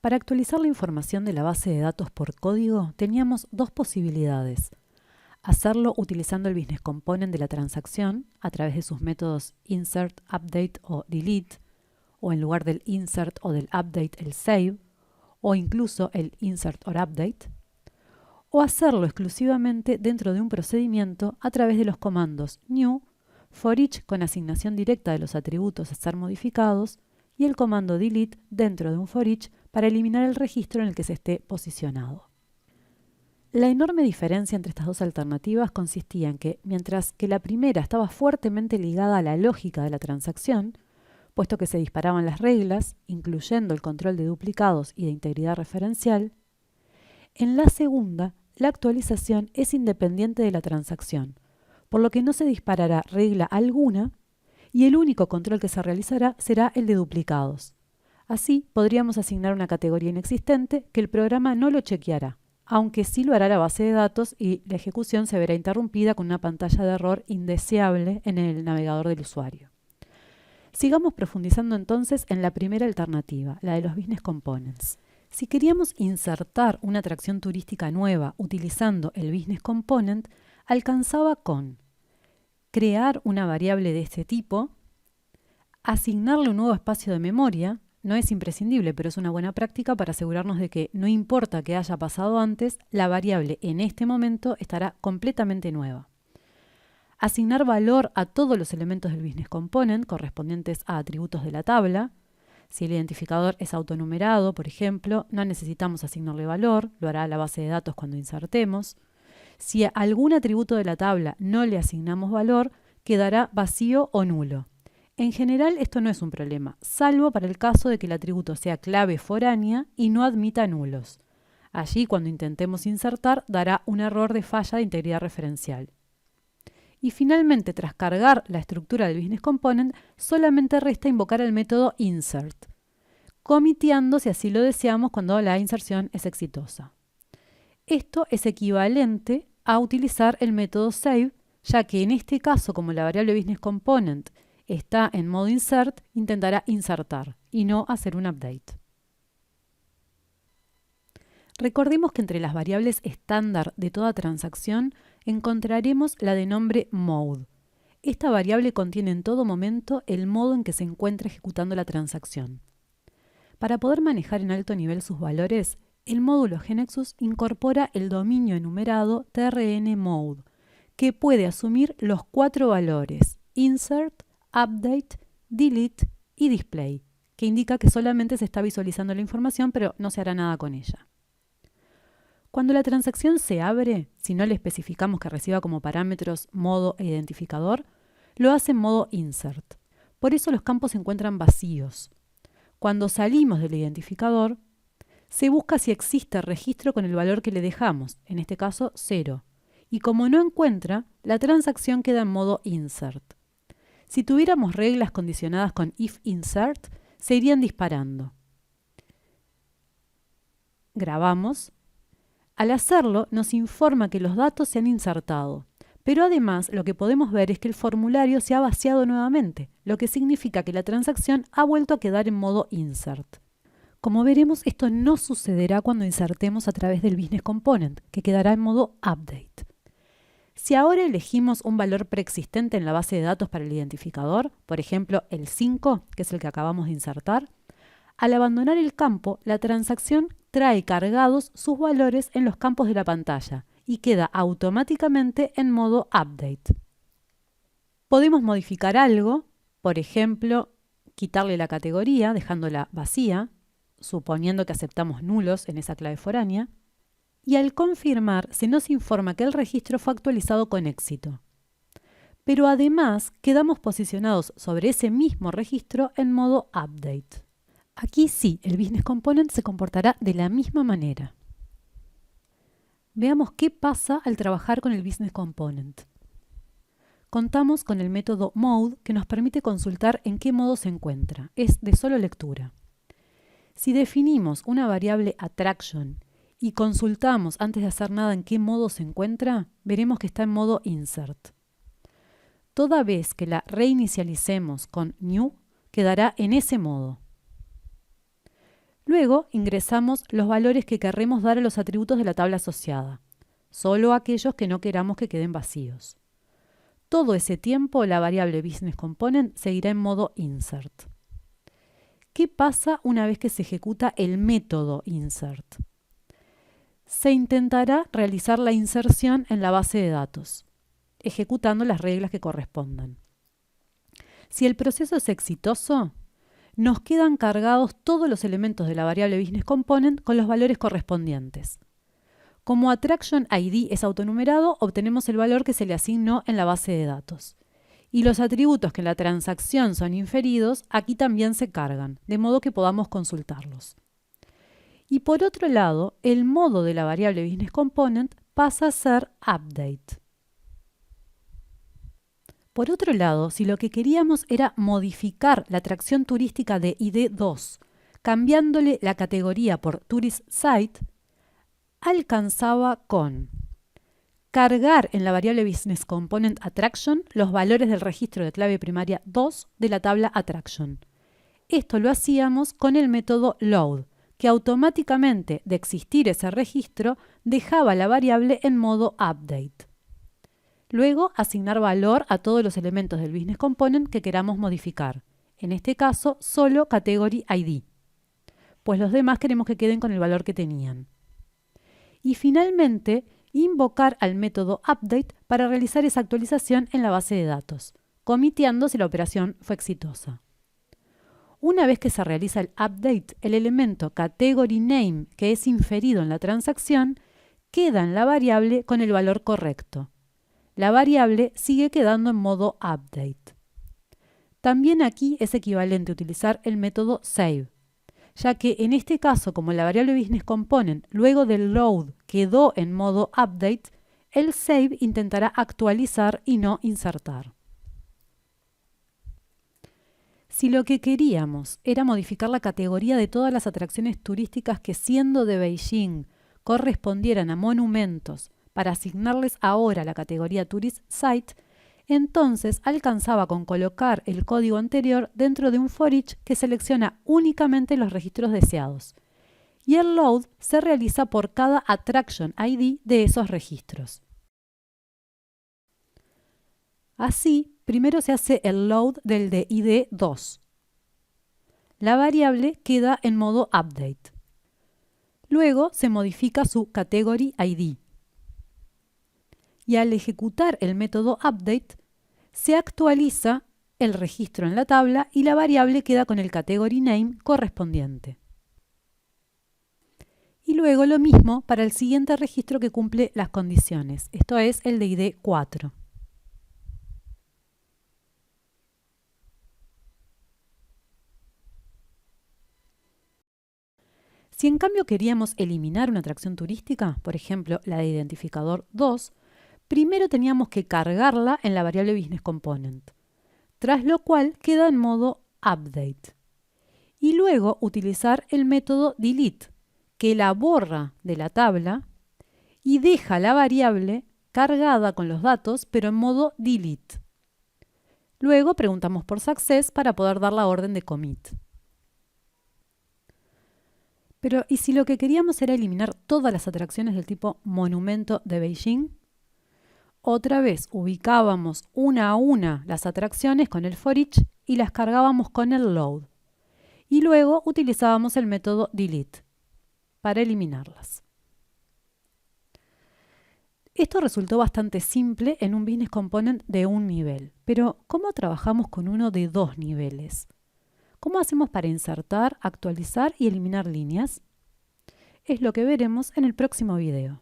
Para actualizar la información de la base de datos por código, teníamos dos posibilidades. Hacerlo utilizando el business component de la transacción a través de sus métodos insert, update o delete, o en lugar del insert o del update el save, o incluso el insert or update, o hacerlo exclusivamente dentro de un procedimiento a través de los comandos new, for each con asignación directa de los atributos a ser modificados, y el comando delete dentro de un for each para eliminar el registro en el que se esté posicionado. La enorme diferencia entre estas dos alternativas consistía en que, mientras que la primera estaba fuertemente ligada a la lógica de la transacción, puesto que se disparaban las reglas, incluyendo el control de duplicados y de integridad referencial, en la segunda, la actualización es independiente de la transacción, por lo que no se disparará regla alguna y el único control que se realizará será el de duplicados. Así, podríamos asignar una categoría inexistente que el programa no lo chequeará, aunque sí lo hará la base de datos y la ejecución se verá interrumpida con una pantalla de error indeseable en el navegador del usuario. Sigamos profundizando entonces en la primera alternativa, la de los business components. Si queríamos insertar una atracción turística nueva utilizando el business component, alcanzaba con crear una variable de este tipo, asignarle un nuevo espacio de memoria. No es imprescindible, pero es una buena práctica para asegurarnos de que no importa qué haya pasado antes, la variable en este momento estará completamente nueva. Asignar valor a todos los elementos del business component correspondientes a atributos de la tabla. Si el identificador es autonumerado, por ejemplo, no necesitamos asignarle valor, lo hará la base de datos cuando insertemos. Si a algún atributo de la tabla no le asignamos valor, quedará vacío o nulo. En general esto no es un problema, salvo para el caso de que el atributo sea clave foránea y no admita nulos. Allí, cuando intentemos insertar, dará un error de falla de integridad referencial. Y finalmente, tras cargar la estructura del business component, solamente resta invocar el método insert, comiteando si así lo deseamos cuando la inserción es exitosa. Esto es equivalente a utilizar el método save, ya que en este caso, como la variable business component está en modo insert, intentará insertar y no hacer un update. Recordemos que entre las variables estándar de toda transacción encontraremos la de nombre mode. Esta variable contiene en todo momento el modo en que se encuentra ejecutando la transacción. Para poder manejar en alto nivel sus valores, el módulo GNexus incorpora el dominio enumerado trnmode, que puede asumir los 4 valores insert, update, delete y display, que indica que solamente se está visualizando la información, pero no se hará nada con ella. Cuando la transacción se abre, si no le especificamos que reciba como parámetros modo e identificador, lo hace en modo insert. Por eso los campos se encuentran vacíos. Cuando salimos del identificador, se busca si existe registro con el valor que le dejamos, en este caso 0. Y como no encuentra, la transacción queda en modo insert. Si tuviéramos reglas condicionadas con if insert, se irían disparando. Grabamos. Al hacerlo, nos informa que los datos se han insertado, pero además lo que podemos ver es que el formulario se ha vaciado nuevamente, lo que significa que la transacción ha vuelto a quedar en modo insert. Como veremos, esto no sucederá cuando insertemos a través del business component, que quedará en modo update. Si ahora elegimos un valor preexistente en la base de datos para el identificador, por ejemplo el 5, que es el que acabamos de insertar, al abandonar el campo, la transacción trae cargados sus valores en los campos de la pantalla y queda automáticamente en modo update. Podemos modificar algo, por ejemplo, quitarle la categoría dejándola vacía, suponiendo que aceptamos nulos en esa clave foránea, y al confirmar se nos informa que el registro fue actualizado con éxito. Pero además quedamos posicionados sobre ese mismo registro en modo update. Aquí sí, el business component se comportará de la misma manera. Veamos qué pasa al trabajar con el business component. Contamos con el método mode que nos permite consultar en qué modo se encuentra. Es de solo lectura. Si definimos una variable attraction y consultamos antes de hacer nada en qué modo se encuentra, veremos que está en modo insert. Toda vez que la reinicialicemos con new, quedará en ese modo. Luego ingresamos los valores que querremos dar a los atributos de la tabla asociada, solo aquellos que no queramos que queden vacíos. Todo ese tiempo la variable Business Component seguirá en modo insert. ¿Qué pasa una vez que se ejecuta el método insert? Se intentará realizar la inserción en la base de datos, ejecutando las reglas que correspondan. Si el proceso es exitoso, nos quedan cargados todos los elementos de la variable Business Component con los valores correspondientes. Como Attraction ID es autonumerado, obtenemos el valor que se le asignó en la base de datos. Y los atributos que en la transacción son inferidos, aquí también se cargan, de modo que podamos consultarlos. Y por otro lado, el modo de la variable Business Component pasa a ser Update. Por otro lado, si lo que queríamos era modificar la atracción turística de ID2, cambiándole la categoría por Tourist Site, alcanzaba con cargar en la variable Business Component Attraction los valores del registro de clave primaria 2 de la tabla Attraction. Esto lo hacíamos con el método load, que automáticamente, de existir ese registro, dejaba la variable en modo update. Luego, asignar valor a todos los elementos del Business Component que queramos modificar. En este caso, solo Category ID, pues los demás queremos que queden con el valor que tenían. Y finalmente, invocar al método update para realizar esa actualización en la base de datos, comiteando si la operación fue exitosa. Una vez que se realiza el update, el elemento category name que es inferido en la transacción queda en la variable con el valor correcto. La variable sigue quedando en modo update. También aquí es equivalente utilizar el método save, ya que en este caso, como la variable Business Component luego del load quedó en modo update, el save intentará actualizar y no insertar. Si lo que queríamos era modificar la categoría de todas las atracciones turísticas que, siendo de Beijing, correspondieran a monumentos para asignarles ahora la categoría Tourist Site, entonces alcanzaba con colocar el código anterior dentro de un for each que selecciona únicamente los registros deseados. Y el load se realiza por cada Attraction ID de esos registros. Así, primero se hace el load del de ID 2. La variable queda en modo update. Luego se modifica su Category ID. Y al ejecutar el método update, se actualiza el registro en la tabla y la variable queda con el category name correspondiente. Y luego lo mismo para el siguiente registro que cumple las condiciones, esto es el de ID 4. Si en cambio queríamos eliminar una atracción turística, por ejemplo la de identificador 2, primero teníamos que cargarla en la variable Business Component, tras lo cual queda en modo update. Y luego utilizar el método delete, que la borra de la tabla y deja la variable cargada con los datos, pero en modo delete. Luego preguntamos por success para poder dar la orden de commit. Pero, ¿y si lo que queríamos era eliminar todas las atracciones del tipo monumento de Beijing? Otra vez ubicábamos una a una las atracciones con el for each y las cargábamos con el load. Y luego utilizábamos el método delete para eliminarlas. Esto resultó bastante simple en un Business Component de un nivel, pero ¿cómo trabajamos con uno de 2 niveles? ¿Cómo hacemos para insertar, actualizar y eliminar líneas? Es lo que veremos en el próximo video.